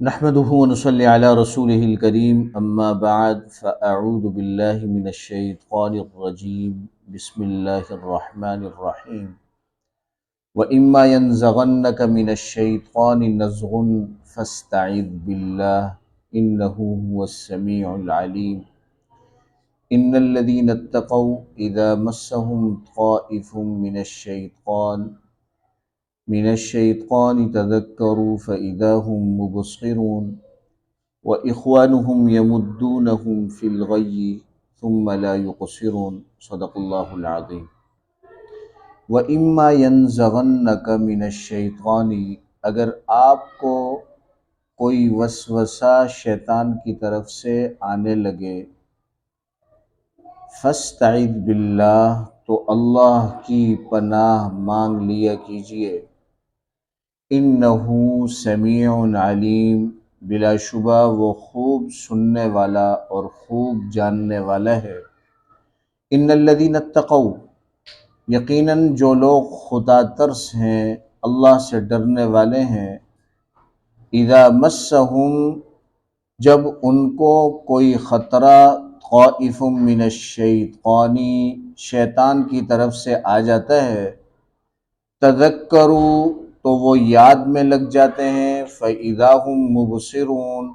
نحمده ونصلي على رسوله الكريم اما بعد فاعوذ بالله من الشيطان الرجيم بسم الله الرحمن الرحيم واما ينزغنك من الشيطان نزغ فاستعذ بالله انه هو السميع العليم ان الذين اتقوا اذا مسهم طائف من الشيطان تذكروا فإذا هم مبصرون وإخوانهم يمدونهم في الغي ثم لا يقصرون صدق اللہ العظیم۔ وَإِمَّا يَنزَغَنَّكَ مِنَ الشَّيْطَانِ، اگر آپ کو کوئی وسوسہ شیطان کی طرف سے آنے لگے، فَاسْتَعِذْ بِاللَّہ، تو اللہ کی پناہ مانگ لیا کیجئے، انہو سمیع علیم، بلا شبہ وہ خوب سننے والا اور خوب جاننے والا ہے۔ ان الذین اتقوا، یقیناً جو لوگ خدا ترس ہیں، اللہ سے ڈرنے والے ہیں، اذا مسہم، جب ان کو کوئی خطرہ، طائف من الشیطان، شیطان کی طرف سے آ جاتا ہے، تذکروا، تو وہ یاد میں لگ جاتے ہیں، فَإِذَا هُم مُبْصِرُونَ،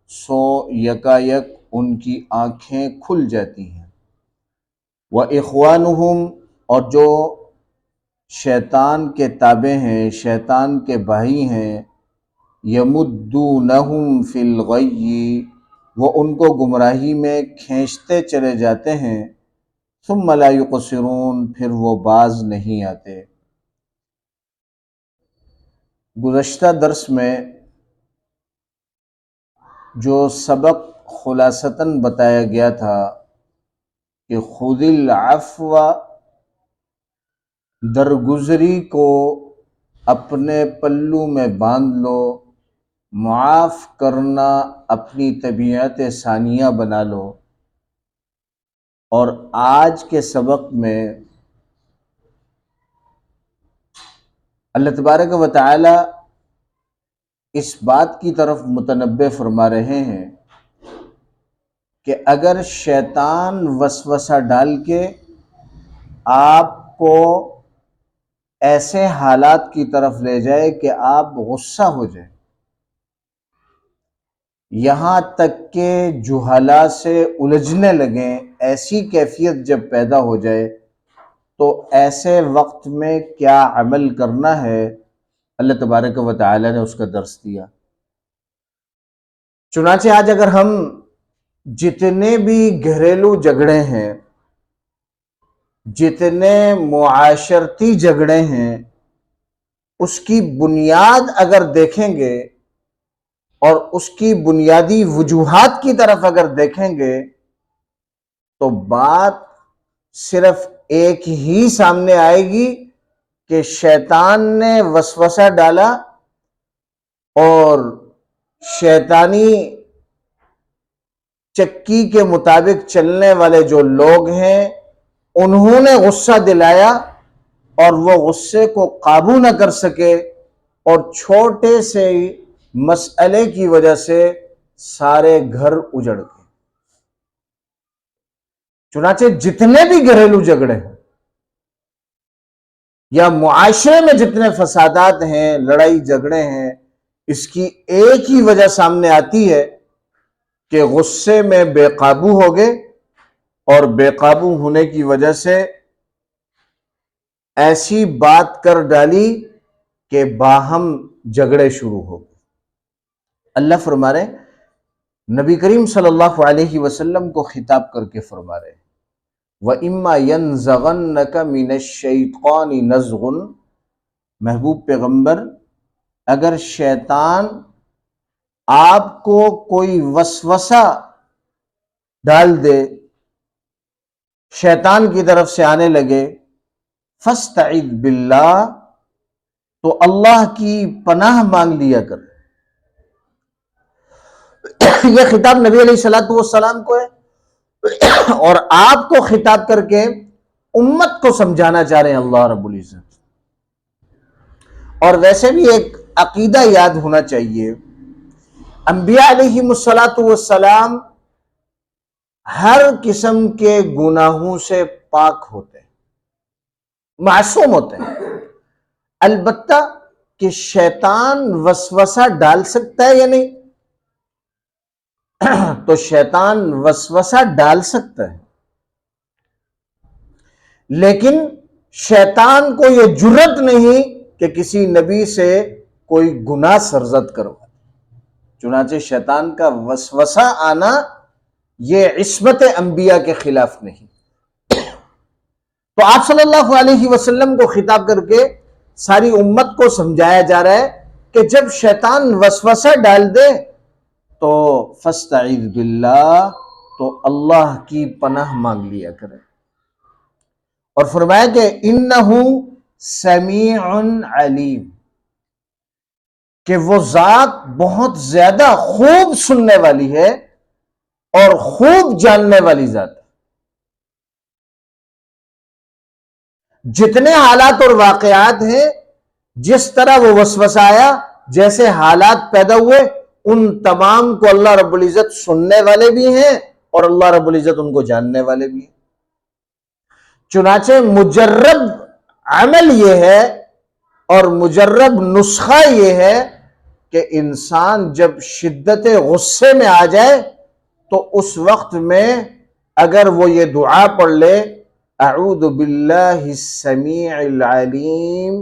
سو یکایک ان کی آنکھیں کھل جاتی ہیں۔ وَإِخْوَانُهُمْ، اور جو شیطان کے تابع ہیں، شیطان کے بھائی ہیں، يَمُدُّونَهُمْ فِي الْغَيِّ، وہ ان کو گمراہی میں کھینچتے چلے جاتے ہیں، ثُمَّ لَا يُقْصِرُونَ، پھر وہ باز نہیں آتے۔ گزشتہ درس میں جو سبق خلاصتاً بتایا گیا تھا کہ خُذِ الْعَفْوَ، درگزری کو اپنے پلو میں باندھ لو، معاف کرنا اپنی طبیعت ثانیہ بنا لو۔ اور آج کے سبق میں اللہ تبارک و تعالی اس بات کی طرف متنبہ فرما رہے ہیں کہ اگر شیطان وسوسہ ڈال کے آپ کو ایسے حالات کی طرف لے جائے کہ آپ غصہ ہو جائیں، یہاں تک کہ جہالہ سے الجھنے لگیں، ایسی کیفیت جب پیدا ہو جائے، تو ایسے وقت میں کیا عمل کرنا ہے، اللہ تبارک و تعالی نے اس کا درس دیا۔ چنانچہ آج اگر ہم جتنے بھی گھریلو جھگڑے ہیں، جتنے معاشرتی جھگڑے ہیں، اس کی بنیاد اگر دیکھیں گے اور اس کی بنیادی وجوہات کی طرف اگر دیکھیں گے، تو بات صرف ایک ہی سامنے آئے گی کہ شیطان نے وسوسہ ڈالا اور شیطانی چکی کے مطابق چلنے والے جو لوگ ہیں، انہوں نے غصہ دلایا اور وہ غصے کو قابو نہ کر سکے، اور چھوٹے سے مسئلے کی وجہ سے سارے گھر اجڑ گئے۔ چنانچہ جتنے بھی گھریلو جھگڑے ہیں یا معاشرے میں جتنے فسادات ہیں، لڑائی جھگڑے ہیں، اس کی ایک ہی وجہ سامنے آتی ہے کہ غصے میں بے قابو ہو گئے، اور بے قابو ہونے کی وجہ سے ایسی بات کر ڈالی کہ باہم جھگڑے شروع ہو گئے۔ اللہ فرما رہے، نبی کریم صلی اللہ علیہ وسلم کو خطاب کر کے فرما رہے، وَإِمَّا يَنزَغَنَّكَ مِنَ الشَّيْطَانِ نَزْغٌ، محبوب پیغمبر، اگر شیطان آپ کو کوئی وسوسہ ڈال دے، شیطان کی طرف سے آنے لگے، فَاسْتَعِذْ بِاللَّہ، تو اللہ کی پناہ مانگ لیا کر۔ یہ خطاب نبی علیہ الصلوۃ والسلام کو ہے، اور آپ کو خطاب کر کے امت کو سمجھانا چاہ رہے ہیں اللہ رب العزت۔ اور ویسے بھی ایک عقیدہ یاد ہونا چاہیے انبیاء علیہم الصلاۃ والسلام ہر قسم کے گناہوں سے پاک ہوتے ہیں، معصوم ہوتے ہیں، البتہ کہ شیطان وسوسہ ڈال سکتا ہے یا نہیں؟ تو شیطان وسوسہ ڈال سکتا ہے، لیکن شیطان کو یہ جرت نہیں کہ کسی نبی سے کوئی گناہ سرزد کرو۔ چنانچہ شیطان کا وسوسہ آنا یہ عصمت انبیاء کے خلاف نہیں۔ تو آپ صلی اللہ علیہ وسلم کو خطاب کر کے ساری امت کو سمجھایا جا رہا ہے کہ جب شیطان وسوسہ ڈال دے تو فاستعذ باللہ، تو اللہ کی پناہ مانگ لیا کرے، اور فرمایا کہ انہ سمیع علیم، کہ وہ ذات بہت زیادہ خوب سننے والی ہے اور خوب جاننے والی ذات ہے۔ جتنے حالات اور واقعات ہیں، جس طرح وہ وسوسہ آیا، جیسے حالات پیدا ہوئے، ان تمام کو اللہ رب العزت سننے والے بھی ہیں اور اللہ رب العزت ان کو جاننے والے بھی ہیں۔ چنانچہ مجرب عمل یہ ہے اور مجرب نسخہ یہ ہے کہ انسان جب شدت غصے میں آ جائے تو اس وقت میں اگر وہ یہ دعا پڑھ لے، اعوذ باللہ السمیع العلیم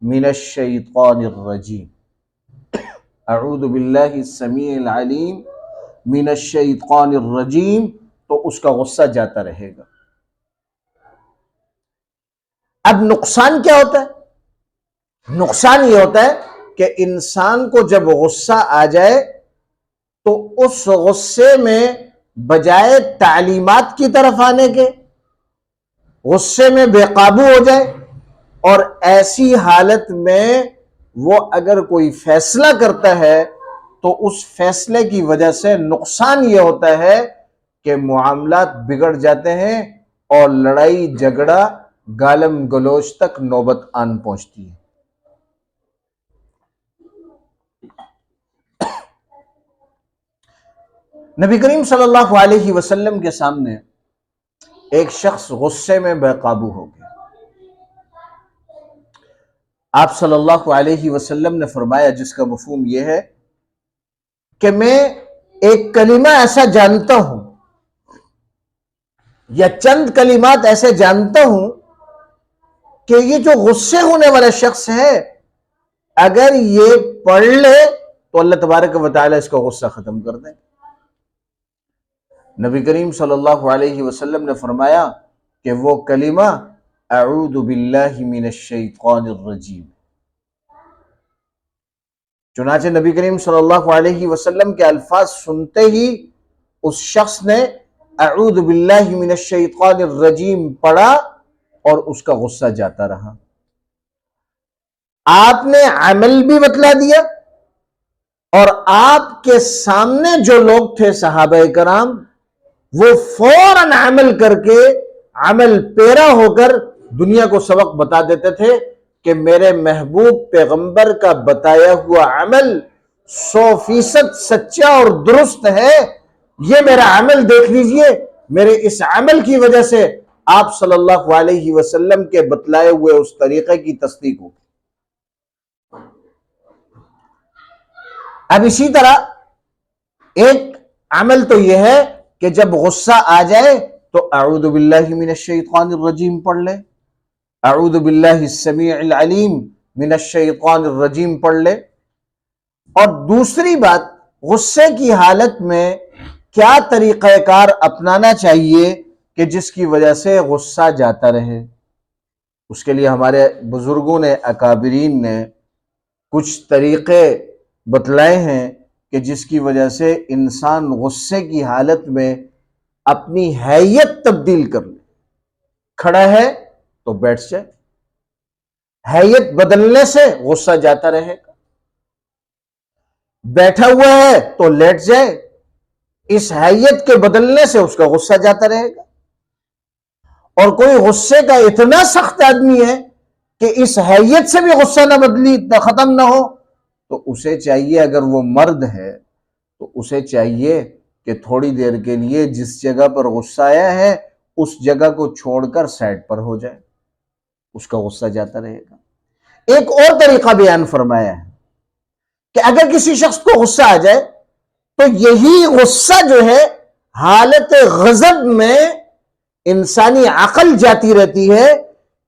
من الشیطان الرجیم، اعوذ باللہ السمیع العلیم من الشیطان الرجیم، تو اس کا غصہ جاتا رہے گا۔ اب نقصان کیا ہوتا ہے؟ نقصان یہ ہوتا ہے کہ انسان کو جب غصہ آ جائے تو اس غصے میں بجائے تعلیمات کی طرف آنے کے، غصے میں بے قابو ہو جائے، اور ایسی حالت میں وہ اگر کوئی فیصلہ کرتا ہے تو اس فیصلے کی وجہ سے نقصان یہ ہوتا ہے کہ معاملات بگڑ جاتے ہیں اور لڑائی جھگڑا گالم گلوچ تک نوبت آن پہنچتی ہے۔ نبی کریم صلی اللہ علیہ وسلم کے سامنے ایک شخص غصے میں بے قابو ہو گیا۔ آپ صلی اللہ علیہ وسلم نے فرمایا، جس کا مفہوم یہ ہے کہ میں ایک کلمہ ایسا جانتا ہوں یا چند کلمات ایسے جانتا ہوں کہ یہ جو غصے ہونے والا شخص ہے، اگر یہ پڑھ لے تو اللہ تبارک و تعالی اس کا غصہ ختم کر دیں۔ نبی کریم صلی اللہ علیہ وسلم نے فرمایا کہ وہ کلمہ اعوذ باللہ من الشیطان الرجیم۔ چنانچہ نبی کریم صلی اللہ علیہ وسلم کے الفاظ سنتے ہی اس شخص نے اعوذ باللہ من الشیطان الرجیم پڑھا اور اس کا غصہ جاتا رہا۔ آپ نے عمل بھی بتلا دیا، اور آپ کے سامنے جو لوگ تھے صحابہ کرام، وہ فوراً عمل کر کے، عمل پیرا ہو کر دنیا کو سبق بتا دیتے تھے کہ میرے محبوب پیغمبر کا بتایا ہوا عمل 100% سچا اور درست ہے، یہ میرا عمل دیکھ لیجئے، میرے اس عمل کی وجہ سے آپ صلی اللہ علیہ وسلم کے بتلائے ہوئے اس طریقے کی تصدیق ہوگی۔ اب اسی طرح ایک عمل تو یہ ہے کہ جب غصہ آ جائے تو اعوذ باللہ من الشیطان الرجیم پڑھ لے، اعوذ باللہ السمیع العلیم من الشیطان الرجیم پڑھ لے۔ اور دوسری بات، غصے کی حالت میں کیا طریقہ کار اپنانا چاہیے کہ جس کی وجہ سے غصہ جاتا رہے؟ اس کے لیے ہمارے بزرگوں نے، اکابرین نے کچھ طریقے بتلائے ہیں کہ جس کی وجہ سے انسان غصے کی حالت میں اپنی حیت تبدیل کر لے۔ کھڑا ہے تو بیٹھ جائے، حیت بدلنے سے غصہ جاتا رہے گا۔ بیٹھا ہوا ہے تو لیٹ جائے، اس حیت کے بدلنے سے اس کا غصہ جاتا رہے گا۔ اور کوئی غصے کا اتنا سخت آدمی ہے کہ اس حیت سے بھی غصہ نہ بدلی، ختم نہ ہو، تو اسے چاہیے، اگر وہ مرد ہے تو اسے چاہیے کہ تھوڑی دیر کے لیے جس جگہ پر غصہ آیا ہے اس جگہ کو چھوڑ کر سائڈ پر ہو جائے، اس کا غصہ جاتا رہے گا۔ ایک اور طریقہ بیان فرمایا ہے کہ اگر کسی شخص کو غصہ آ جائے تو یہی غصہ جو ہے حالت غضب میں انسانی عقل جاتی رہتی ہے،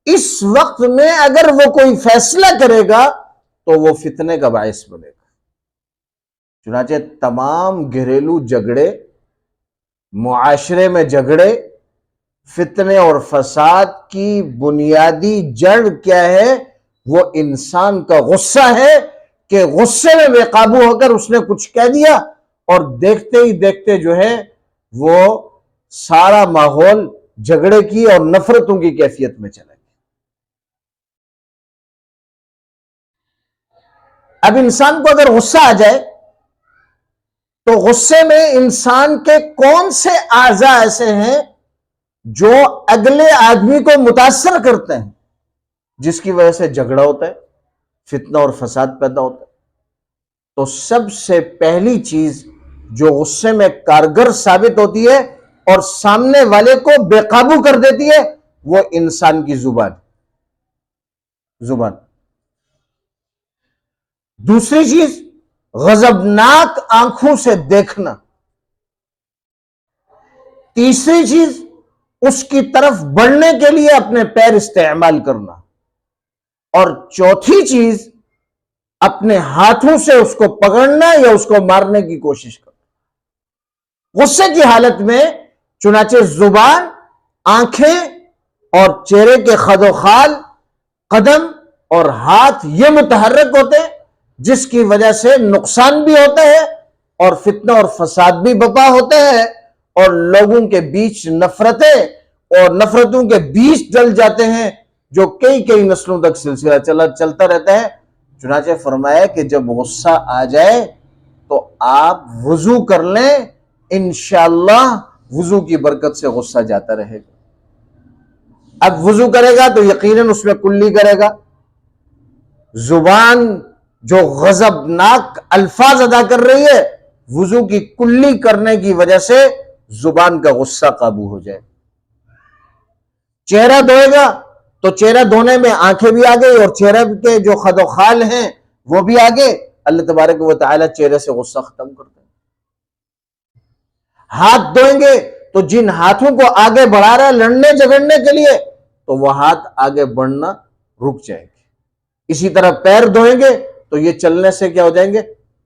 اس وقت میں اگر وہ کوئی فیصلہ کرے گا تو وہ فتنے کا باعث بنے گا۔ چنانچہ تمام گھریلو جھگڑے، معاشرے میں جھگڑے، فتنے اور فساد کی بنیادی جڑ کیا ہے؟ وہ انسان کا غصہ ہے کہ غصے میں بے قابو ہو کر اس نے کچھ کہہ دیا اور دیکھتے ہی دیکھتے جو ہے وہ سارا ماحول جھگڑے کی اور نفرتوں کی کیفیت میں چلا گیا۔ اب انسان کو اگر غصہ آ جائے تو غصے میں انسان کے کون سے اعضاء ایسے ہیں جو اگلے آدمی کو متاثر کرتے ہیں، جس کی وجہ سے جھگڑا ہوتا ہے، فتنہ اور فساد پیدا ہوتا ہے؟ تو سب سے پہلی چیز جو غصے میں کارگر ثابت ہوتی ہے اور سامنے والے کو بے قابو کر دیتی ہے وہ انسان کی زبان۔ دوسری چیز غضبناک آنکھوں سے دیکھنا۔ تیسری چیز اس کی طرف بڑھنے کے لیے اپنے پیر استعمال کرنا، اور چوتھی چیز اپنے ہاتھوں سے اس کو پکڑنا یا اس کو مارنے کی کوشش کرنا۔ غصے کی حالت میں چنانچہ زبان، آنکھیں اور چہرے کے خد و خال، قدم اور ہاتھ یہ متحرک ہوتے ہیں، جس کی وجہ سے نقصان بھی ہوتا ہے اور فتنہ اور فساد بھی برپا ہوتے ہیں، اور لوگوں کے بیچ نفرتیں اور نفرتوں کے بیچ ڈل جاتے ہیں جو کئی نسلوں تک سلسلہ چلتا رہتا ہے۔ چنانچہ فرمایا کہ جب غصہ آ جائے تو آپ وضو کر لیں، انشاءاللہ وضو کی برکت سے غصہ جاتا رہے گا۔ اب وضو کرے گا تو یقیناً اس میں کلی کرے گا۔ زبان جو غضبناک الفاظ ادا کر رہی ہے، وضو کی کلی کرنے کی وجہ سے زبان کا غصہ قابو ہو جائے۔ چہرہ دھوئے گا تو چہرہ دھونے میں آنکھیں بھی آگے اور چہرے کے جو خد و خال ہیں وہ بھی آگے۔ اللہ تبارک و تعالی چہرے سے غصہ ختم کرتے ہیں۔ ہاتھ دھوئیں گے تو جن ہاتھوں کو آگے بڑھا رہا ہے لڑنے جھگڑنے کے لیے، تو وہ ہاتھ آگے بڑھنا رک جائے گے۔ اسی طرح پیر دھوئیں گے تو یہ چلنے سے کیا ہو جائیں گے؟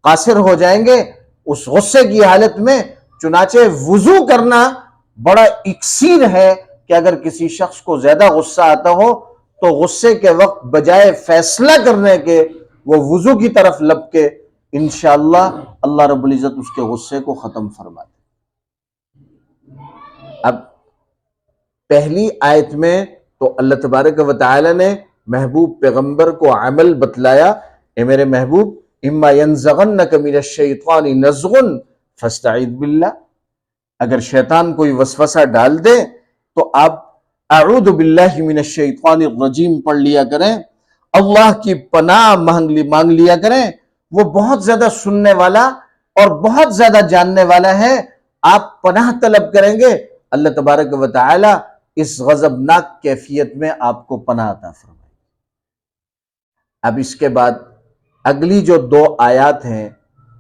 قاصر ہو جائیں گے اس غصے کی حالت میں۔ چنانچہ وضو کرنا بڑا اکسیر ہے کہ اگر کسی شخص کو زیادہ غصہ آتا ہو تو غصے کے وقت بجائے فیصلہ کرنے کے وہ وضو کی طرف لپ کے انشاءاللہ اللہ رب العزت اس کے غصے کو ختم فرما دے۔ اب پہلی آیت میں تو اللہ تبارک و تعالی نے محبوب پیغمبر کو عمل بتلایا، اے میرے محبوب اما ینزغنک من الشیطان نزغ فاستعذ باللہ، اگر شیطان کوئی وسوسہ ڈال دے تو آپ اعوذ باللہ من الشیطان الرجیم پڑھ لیا کریں، اللہ کی پناہ مانگ لیا کریں، وہ بہت زیادہ سننے والا اور بہت زیادہ جاننے والا ہے۔ آپ پناہ طلب کریں گے، اللہ تبارک و تعالی اس غضبناک کیفیت میں آپ کو پناہ عطا فرمائے۔ اب اس کے بعد اگلی جو دو آیات ہیں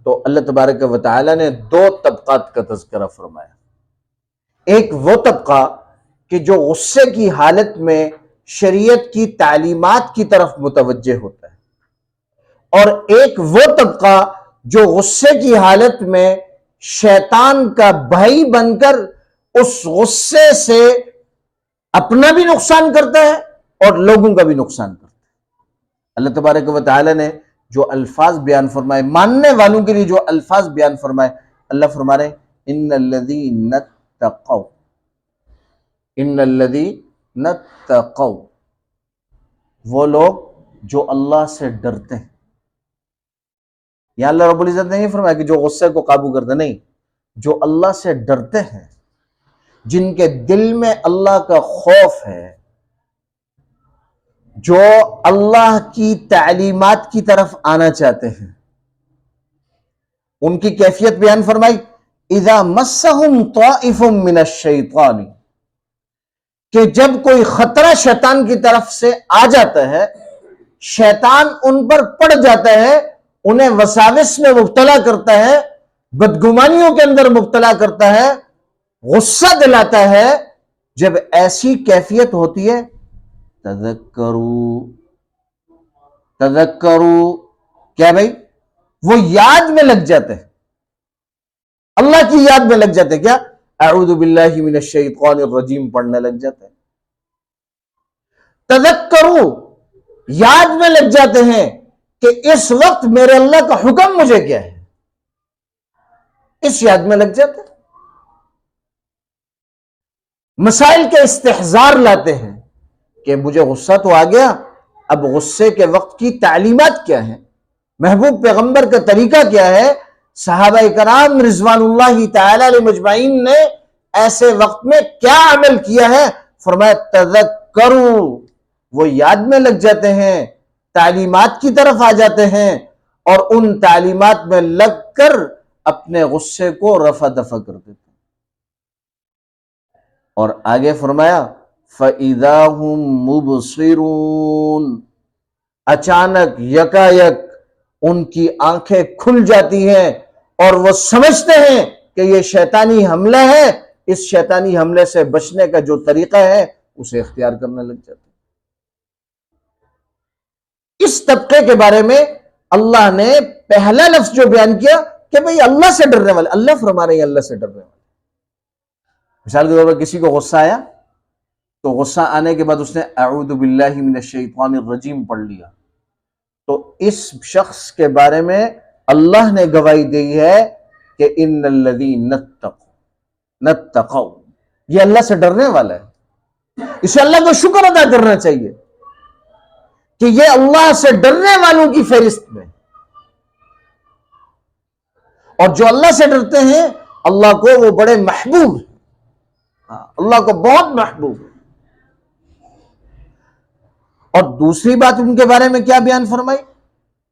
تو اللہ تبارک و تعالی نے دو طبقات کا تذکرہ فرمایا۔ ایک وہ طبقہ کہ جو غصے کی حالت میں شریعت کی تعلیمات کی طرف متوجہ ہوتا ہے، اور ایک وہ طبقہ جو غصے کی حالت میں شیطان کا بھائی بن کر اس غصے سے اپنا بھی نقصان کرتا ہے اور لوگوں کا بھی نقصان کرتا ہے۔ اللہ تبارک و تعالی نے جو الفاظ بیان فرمائے، ماننے والوں کے لیے جو الفاظ بیان فرمائے، اللہ فرما رہے ان الذین اتقوا، ان الذین اتقوا، وہ لوگ جو اللہ سے ڈرتے ہیں۔ یا اللہ رب العزت نے نہیں فرمایا کہ جو غصے کو قابو کرتے، نہیں، جو اللہ سے ڈرتے ہیں، جن کے دل میں اللہ کا خوف ہے، جو اللہ کی تعلیمات کی طرف آنا چاہتے ہیں، ان کی کیفیت بیان فرمائی، اذا مسہم طائف من الشیطان، کہ جب کوئی خطرہ شیطان کی طرف سے آ جاتا ہے، شیطان ان پر پڑ جاتا ہے، انہیں وساوس میں مبتلا کرتا ہے، بدگمانیوں کے اندر مبتلا کرتا ہے، غصہ دلاتا ہے، جب ایسی کیفیت ہوتی ہے تذکروا کیا بھائی، وہ یاد میں لگ جاتے ہیں، اللہ کی یاد میں لگ جاتے ہیں، کیا اعوذ باللہ من الشیطان الرجیم پڑھنے لگ جاتے ہیں، تذکروا یاد میں لگ جاتے ہیں کہ اس وقت میرے اللہ کا حکم مجھے کیا ہے، اس یاد میں لگ جاتے ہیں، مسائل کے استحضار لاتے ہیں کہ مجھے غصہ تو آ گیا، اب غصے کے وقت کی تعلیمات کیا ہیں، محبوب پیغمبر کا طریقہ کیا ہے، صحابہ کرام رضوان اللہ تعالی علیہ مجمعین نے ایسے وقت میں کیا عمل کیا ہے، فرمایا تذکروا، وہ یاد میں لگ جاتے ہیں، تعلیمات کی طرف آ جاتے ہیں، اور ان تعلیمات میں لگ کر اپنے غصے کو رفع دفع کر دیتے ہیں۔ اور آگے فرمایا فَإِذَا هُمْ مُبْصِرُونَ، اچانک یکایک ان کی آنکھیں کھل جاتی ہیں اور وہ سمجھتے ہیں کہ یہ شیطانی حملہ ہے، اس شیطانی حملے سے بچنے کا جو طریقہ ہے اسے اختیار کرنے لگ جاتے ہیں۔ اس طبقے کے بارے میں اللہ نے پہلا لفظ جو بیان کیا کہ بھئی اللہ سے ڈرنے والے، اللہ فرما رہے ہیں اللہ سے ڈرنے والے۔ مثال کے طور پر کسی کو غصہ آیا تو غصہ آنے کے بعد اس نے اعوذ باللہ من الشیطان الرجیم پڑھ لیا، تو اس شخص کے بارے میں اللہ نے گواہی دی ہے کہ ان الذین اتقوا، یہ اللہ سے ڈرنے والا ہے، اسے اللہ کو شکر ادا کرنا چاہیے کہ یہ اللہ سے ڈرنے والوں کی فہرست میں، اور جو اللہ سے ڈرتے ہیں اللہ کو وہ بڑے محبوب ہیں، اللہ کو بہت محبوب ہے۔ اور دوسری بات ان کے بارے میں کیا بیان فرمائی؟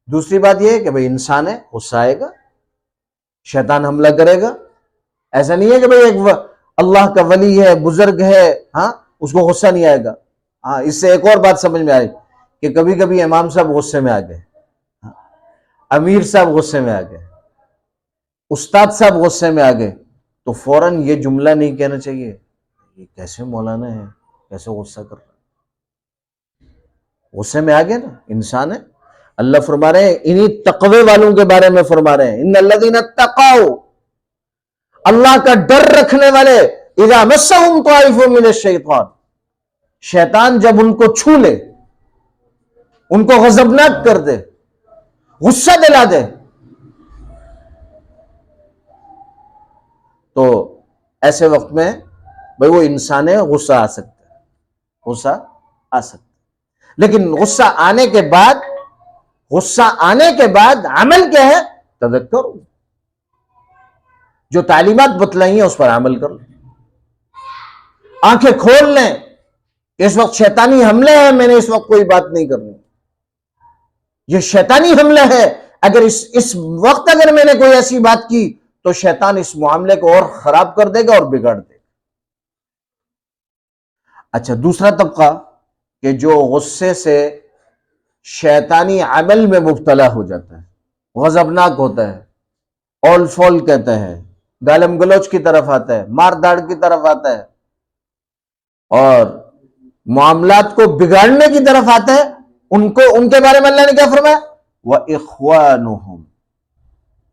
دوسری بات یہ ہے کہ بھئی انسان ہے، غصہ آئے گا، شیطان حملہ کرے گا، ایسا نہیں ہے کہ بھئی ایک اللہ کا ولی ہے، بزرگ ہے، ہاں اس کو غصہ نہیں آئے گا۔ ہاں اس سے ایک اور بات سمجھ میں آئی کہ کبھی کبھی امام صاحب غصے میں آ گئے، امیر صاحب غصے میں آ گئے، استاد صاحب غصے میں آ گئے، تو فوراً یہ جملہ نہیں کہنا چاہیے یہ کیسے مولانا ہے، کیسے غصہ کر رہا ہے، غصے میں آ گئے نا، انسان ہے۔ اللہ فرما رہے ہیں انہی تقوی والوں کے بارے میں فرما رہے ہیں ان الذین اتقوا، اللہ کا ڈر رکھنے والے، اذا مسہم طائف من الشیطان، شیطان جب ان کو چھو لے، ان کو غضبناک کر دے، غصہ دلا دے، تو ایسے وقت میں بھئی وہ انسان ہے، غصہ آ سکتا ہے، غصہ آ سکتا ہے، لیکن غصہ آنے کے بعد عمل کیا ہے؟ تذکر، جو تعلیمات بتلائی ہیں اس پر عمل کر لیں، آنکھیں کھول لیں کہ اس وقت شیطانی حملہ ہے، میں نے اس وقت کوئی بات نہیں کرنی، یہ شیطانی حملہ ہے، اگر اس وقت اگر میں نے کوئی ایسی بات کی تو شیطان اس معاملے کو اور خراب کر دے گا اور بگاڑ دے گا۔ اچھا دوسرا طبقہ کہ جو غصے سے شیطانی عمل میں مبتلا ہو جاتا ہے، غضبناک ہوتا ہے، اول فول کہتا ہے، گالم گلوچ کی طرف آتا ہے، مار داڑ کی طرف آتا ہے، اور معاملات کو بگاڑنے کی طرف آتا ہے، ان کے بارے میں اللہ نے کیا فرمایا؟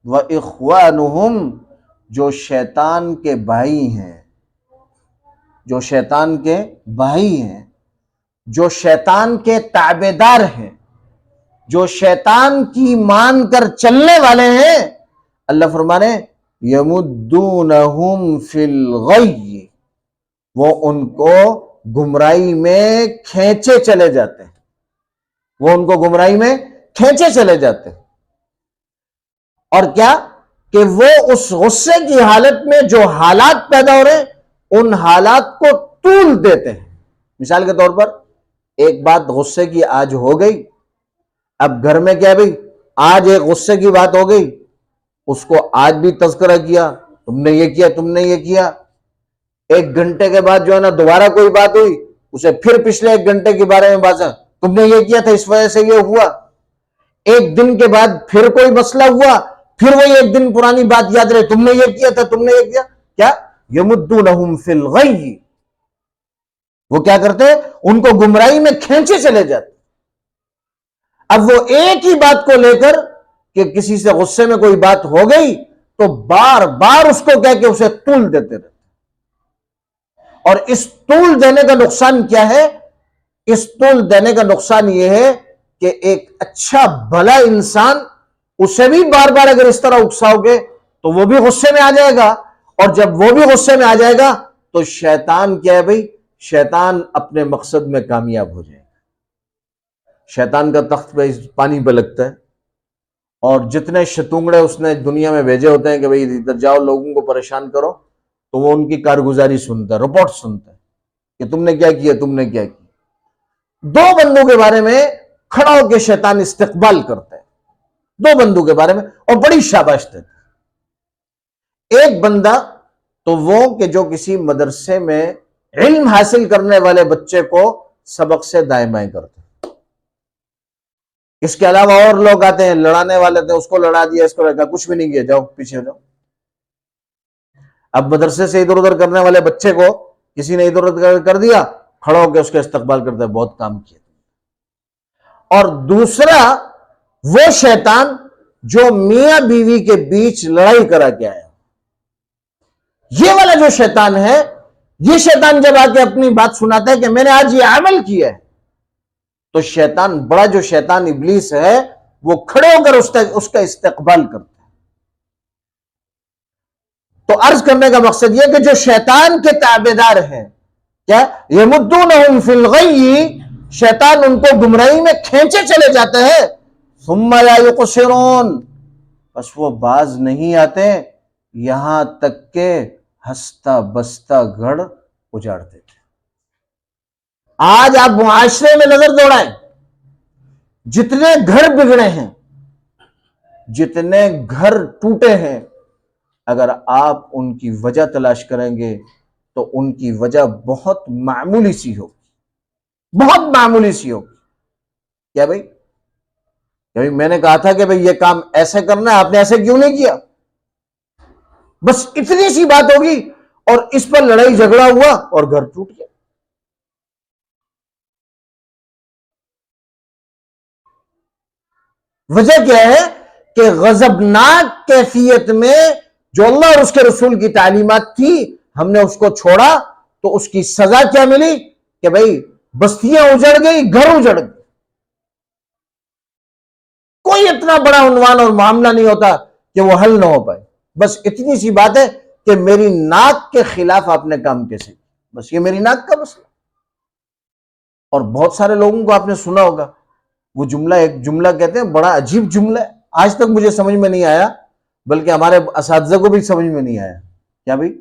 وَإِخْوَانُهُمْ، جو شیطان کے بھائی ہیں، جو شیطان کے بھائی ہیں، جو شیطان کے تابعدار ہیں، جو شیطان کی مان کر چلنے والے ہیں، اللہ فرما رہے ہیں یمدونہم فی الغی، وہ ان کو گمراہی میں کھینچے چلے جاتے ہیں، وہ ان کو گمراہی میں کھینچے چلے جاتے ہیں، اور کیا کہ وہ اس غصے کی حالت میں جو حالات پیدا ہو رہے ہیں ان حالات کو طول دیتے ہیں۔ مثال کے طور پر ایک بات غصے کی آج ہو گئی، اب گھر میں کیا بھئی آج ایک غصے کی بات ہو گئی، اس کو آج بھی تذکرہ کیا، تم نے یہ کیا، تم نے یہ کیا، 1 گھنٹے کے بعد جو ہے نا دوبارہ کوئی بات ہوئی، اسے پھر پچھلے 1 گھنٹے کے بارے میں بات، تم نے یہ کیا تھا اس وجہ سے یہ ہوا، 1 دن کے بعد پھر کوئی مسئلہ ہوا، پھر وہی 1 دن پرانی بات یاد رہے، تم نے یہ کیا تھا، تم نے یہ کیا، کیا یمدونہم فی الغی، وہ کیا کرتے ہیں، ان کو گمراہی میں کھینچے چلے جاتے۔ اب وہ ایک ہی بات کو لے کر کہ کسی سے غصے میں کوئی بات ہو گئی تو بار بار اس کو کہہ کے اسے طول دیتے رہتے، اور اس طول دینے کا نقصان کیا ہے؟ اس طول دینے کا نقصان یہ ہے کہ ایک اچھا بھلا انسان، اسے بھی بار بار اگر اس طرح اکساؤ گے تو وہ بھی غصے میں آ جائے گا، اور جب وہ بھی غصے میں آ جائے گا تو شیطان کیا ہے بھائی، شیطان اپنے مقصد میں کامیاب ہو جائے گا۔ شیطان کا تخت پہ پانی پہ لگتا ہے، اور جتنے شتونگڑے اس نے دنیا میں بھیجے ہوتے ہیں کہ بھائی ادھر جاؤ لوگوں کو پریشان کرو، تو وہ ان کی کارگزاری سنتا ہے، رپورٹ سنتا ہے کہ تم نے کیا کیا، تم نے کیا کیا۔ 2 بندوں کے بارے میں کھڑا ہو کے شیطان استقبال کرتا ہے، 2 بندوں کے بارے میں، اور بڑی شاباش دیتا ہے۔ ایک بندہ تو وہ کہ جو کسی مدرسے میں علم حاصل کرنے والے بچے کو سبق سے دائیں بائیں کرتا ہے، اس کے علاوہ اور لوگ آتے ہیں لڑانے والے تھے، اس کو لڑا دیا، اس کو لڑا، کچھ بھی نہیں کیا، جاؤ پیچھے جاؤ۔ اب مدرسے سے ادھر ادھر کرنے والے بچے کو کسی نے ادھر ادھر کر دیا، کھڑا ہو کے اس کا استقبال کرتا ہے، بہت کام کیا۔ اور دوسرا وہ شیطان جو میاں بیوی کے بیچ لڑائی کرا کے آیا، یہ والا جو شیطان ہے، یہ شیطان جب آ کے اپنی بات سناتا ہے کہ میں نے آج یہ عمل کیا ہے، تو شیطان بڑا جو شیطان ابلیس ہے وہ کھڑے ہو کر اس کا استقبال کرتا ہے۔ تو عرض کرنے کا مقصد یہ کہ جو شیطان کے تابعدار ہیں، کیا یمدونہم فی الغی، شیطان ان کو گمراہی میں کھینچے چلے جاتے ہیں، ثم لا یقصرون، بس وہ باز نہیں آتے یہاں تک کہ ہستا بستا گھر اجاڑ دیتے۔ آج آپ معاشرے میں نظر دوڑائیں، جتنے گھر بگڑے ہیں، جتنے گھر ٹوٹے ہیں، اگر آپ ان کی وجہ تلاش کریں گے تو ان کی وجہ بہت معمولی سی ہوگی، بہت معمولی سی ہوگی۔ کیا بھائی میں نے کہا تھا کہ بھائی یہ کام ایسے کرنا ہے، آپ نے ایسے کیوں نہیں کیا، بس اتنی سی بات ہوگی اور اس پر لڑائی جھگڑا ہوا اور گھر ٹوٹ گیا۔ وجہ کیا ہے کہ غضبناک کیفیت میں جو اللہ اور اس کے رسول کی تعلیمات تھی، ہم نے اس کو چھوڑا تو اس کی سزا کیا ملی کہ بھائی بستیاں اجڑ گئی، گھر اجڑ گئے۔ کوئی اتنا بڑا عنوان اور معاملہ نہیں ہوتا کہ وہ حل نہ ہو پائے، بس اتنی سی بات ہے کہ میری ناک کے خلاف آپ نے کام کیسے کیا، بس یہ میری ناک کا مسئلہ۔ اور بہت سارے لوگوں کو آپ نے سنا ہوگا وہ جملہ، ایک جملہ کہتے ہیں بڑا عجیب جملہ ہے، آج تک مجھے سمجھ میں نہیں آیا، بلکہ ہمارے اساتذہ کو بھی سمجھ میں نہیں آیا۔ کیا بھائی،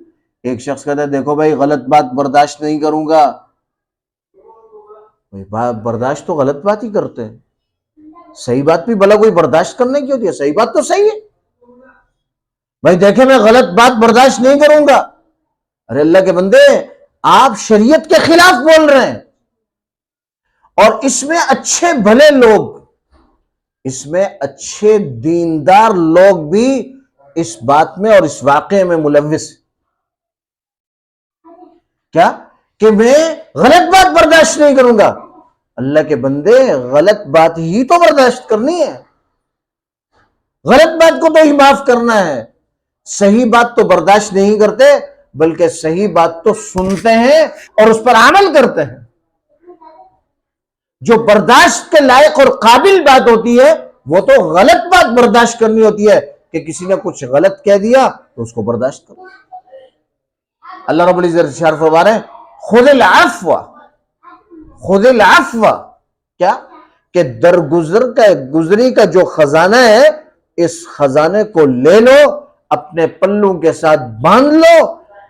ایک شخص کہتا ہے دیکھو بھائی غلط بات برداشت نہیں کروں گا، برداشت تو غلط بات ہی کرتے ہیں، صحیح بات بھی بھلا کوئی برداشت کرنے کی ہوتی ہے، صحیح بات تو صحیح ہے بھائی، دیکھیں میں غلط بات برداشت نہیں کروں گا۔ ارے اللہ کے بندے، آپ شریعت کے خلاف بول رہے ہیں، اور اس میں اچھے بھلے لوگ، اس میں اچھے دیندار لوگ بھی اس بات میں اور اس واقعے میں ملوث، کیا کہ میں غلط بات برداشت نہیں کروں گا۔ اللہ کے بندے، غلط بات ہی تو برداشت کرنی ہے، غلط بات کو تو ہی معاف کرنا ہے، صحیح بات تو برداشت نہیں کرتے، بلکہ صحیح بات تو سنتے ہیں اور اس پر عمل کرتے ہیں۔ جو برداشت کے لائق اور قابل بات ہوتی ہے وہ تو غلط بات برداشت کرنی ہوتی ہے، کہ کسی نے کچھ غلط کہہ دیا تو اس کو برداشت کرو۔ اللہ رب العزت ارشاد فرما رہے ہیں خذ العفو، خذ العفو، کیا کہ گزری کا جو خزانہ ہے، اس خزانے کو لے لو، اپنے پلوں کے ساتھ باندھ لو،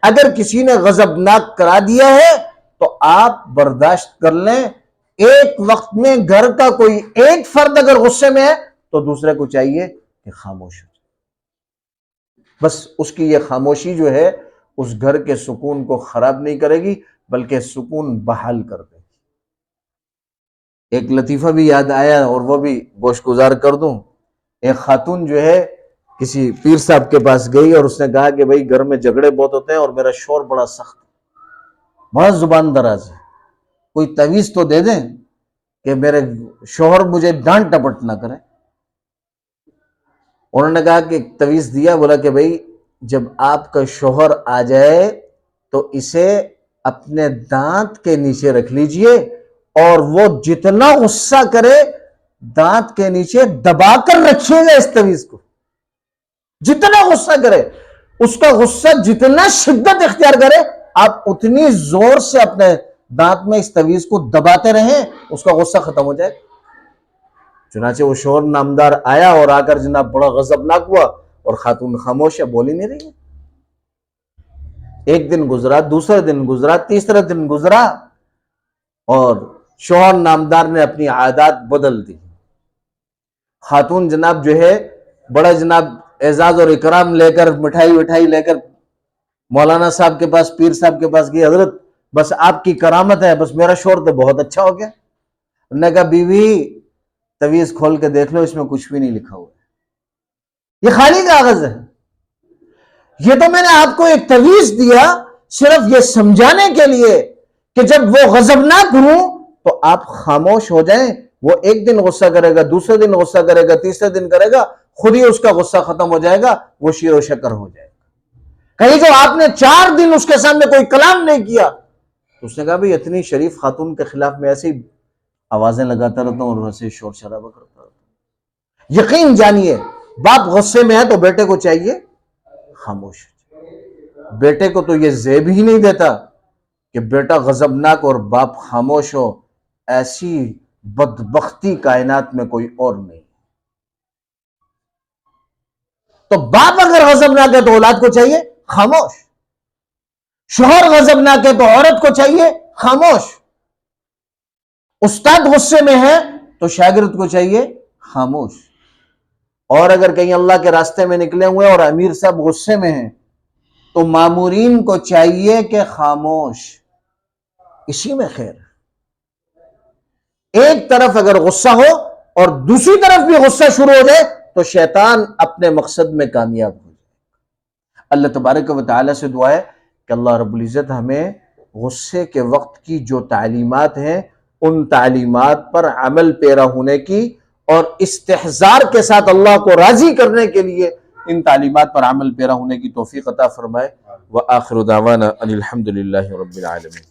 اگر کسی نے غضبناک کرا دیا ہے تو آپ برداشت کر لیں۔ ایک وقت میں گھر کا کوئی ایک فرد اگر غصے میں ہے تو دوسرے کو چاہیے کہ خاموش ہو۔ بس اس کی یہ خاموشی جو ہے اس گھر کے سکون کو خراب نہیں کرے گی بلکہ سکون بحال کر دے گی۔ ایک لطیفہ بھی یاد آیا اور وہ بھی گوش گزار کر دوں۔ ایک خاتون جو ہے کسی پیر صاحب کے پاس گئی اور اس نے کہا کہ بھائی گھر میں جھگڑے بہت ہوتے ہیں اور میرا شوہر بڑا سخت بڑا زبان دراز ہے، کوئی تعویذ تو دے دیں کہ میرے شوہر مجھے ڈانٹ ٹپٹ نہ کرے۔ انہوں نے کہا کہ ایک تعویذ دیا، بولا کہ بھائی جب آپ کا شوہر آ جائے تو اسے اپنے دانت کے نیچے رکھ لیجئے اور وہ جتنا غصہ کرے دانت کے نیچے دبا کر رکھیے گا اس تعویذ کو، جتنا غصہ کرے اس کا غصہ جتنا شدت اختیار کرے آپ اتنی زور سے اپنے دانت میں اس تعویذ کو دباتے رہیں، اس کا غصہ ختم ہو جائے۔ چنانچہ وہ شوہر نامدار آیا اور آ کر جناب بڑا غضبناک ہوا اور خاتون خاموش ہے، بول ہی نہیں رہی ہے۔ ایک دن گزرا، دوسرا دن گزرا، تیسرا دن گزرا اور شوہر نامدار نے اپنی عادات بدل دی۔ خاتون جناب جو ہے بڑا جناب اعزاز اور اکرام لے کر مٹھائی لے کر مولانا صاحب کے پاس، پیر صاحب کے پاس گئی، حضرت بس آپ کی کرامت ہے، بس میرا شوہر تو بہت اچھا ہو گیا۔ انہوں نے کہا بیوی تعویذ کھول کے دیکھ لو، اس میں کچھ بھی نہیں لکھا ہوا ہے، یہ خالی کاغذ ہے۔ یہ تو میں نے آپ کو ایک تعویذ دیا صرف یہ سمجھانے کے لیے کہ جب وہ غضبناک ہوں تو آپ خاموش ہو جائیں۔ وہ ایک دن غصہ کرے گا، دوسرے دن غصہ کرے گا، تیسرے دن کرے گا، خود ہی اس کا غصہ ختم ہو جائے گا، وہ شیر و شکر ہو جائے گا۔ کہیں جو آپ نے 4 دن اس کے سامنے کوئی کلام نہیں کیا تو اس نے کہا بھئی اتنی شریف خاتون کے خلاف میں ایسی آوازیں لگاتا رہتا ہوں اور ویسے شور شرابہ کرتا رہتا ہوں۔ یقین جانیے باپ غصے میں ہے تو بیٹے کو چاہیے خاموش۔ بیٹے کو تو یہ زیب ہی نہیں دیتا کہ بیٹا غضبناک اور باپ خاموش ہو، ایسی بدبختی کائنات میں کوئی اور نہیں۔ تو باپ اگر غضبناک ہے تو اولاد کو چاہیے خاموش، شوہر غضبناک ہے تو عورت کو چاہیے خاموش، استاد غصے میں ہے تو شاگرد کو چاہیے خاموش، اور اگر کہیں اللہ کے راستے میں نکلے ہوئے اور امیر صاحب غصے میں ہیں تو مامورین کو چاہیے کہ خاموش، اسی میں خیر۔ ایک طرف اگر غصہ ہو اور دوسری طرف بھی غصہ شروع ہو جائے تو شیطان اپنے مقصد میں کامیاب ہو جائے۔ اللہ تبارک و تعالیٰ سے دعا ہے کہ اللہ رب العزت ہمیں غصے کے وقت کی جو تعلیمات ہیں ان تعلیمات پر عمل پیرا ہونے کی اور استحضار کے ساتھ اللہ کو راضی کرنے کے لیے ان تعلیمات پر عمل پیرا ہونے کی توفیق عطا فرمائے۔ وآخر دعوانا ان الحمد للہ رب العالمین۔